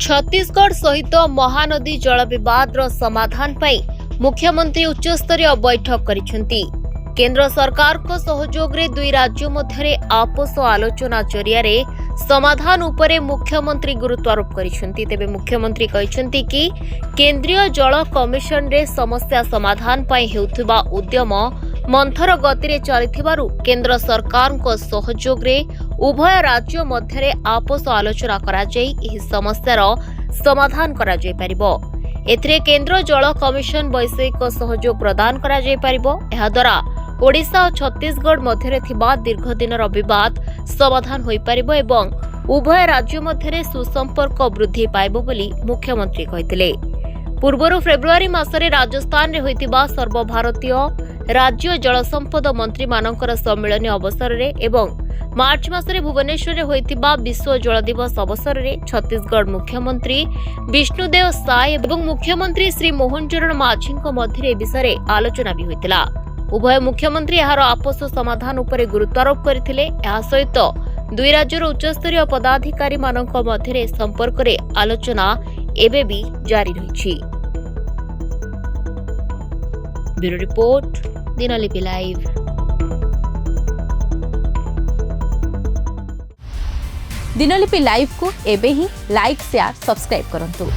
छत्तीसगढ़ सहित महानदी जल विवाद समाधान पाई मुख्यमंत्री उच्चस्तरीय बैठक करिसेंती। केंद्र सरकार को सहयोग रे दुई राज्य मध्य आपस आलोचना जरिया समाधान उपरे मुख्यमंत्री गुरुत्वारोप करिसेंती। तेबे मुख्यमंत्री कहिसेंती कि केंद्रीय जल कमिशन रे समस्या समाधान पाई हेउथिबा उद्यम मंथर गति रे चलिथिबारु केंद्र सरकार को सहयोग रे उभय राज्य मध्य आपस आलोचना करा जाई एही समस्यार समाधान करा जाई परिबो। एथिरे केंद्र जल कमिशन वैषयिक सहयोग प्रदान करा जाई परिबो। एहा द्वारा ओडिशा और छत्तीसगढ़ मध्य थिबा दीर्घ दिनर विवाद समाधान होई परिबो एवं उभय राज्य मध्य सुसंपर्क वृद्धि पाइबो बोली मुख्यमंत्री कहिथिले। पूर्वरु फेब्रुआरी मासरे राजस्थान रे होइतिबा सर्वभारतीय राज्य जल संपद मंत्री मानकर सम्मेलन अवसर रे एवं मार्च मासरे भुवनेश्वर रे होइतिबा विश्व जल दिवस अवसर रे छत्तीसगढ़ मुख्यमंत्री विष्णुदेव साय एवं मुख्यमंत्री श्री मोहन चरण माझीଙ୍କ मध्य विषय आलोचना भी होइतिला। उभय मुख्यमंत्री यार आपस समाधान उपरे गुरुत्वारोप करथिले। या सहित दुई राज्यर उच्चस्तरीय पदाधिकारी मानक मध्य संपर्क रे आलोचना एबे भी जारी रहिछि। Bureau report Dinalipi live. Dinalipi live को एबे ही लाइक शेयर सब्सक्राइब करंतु।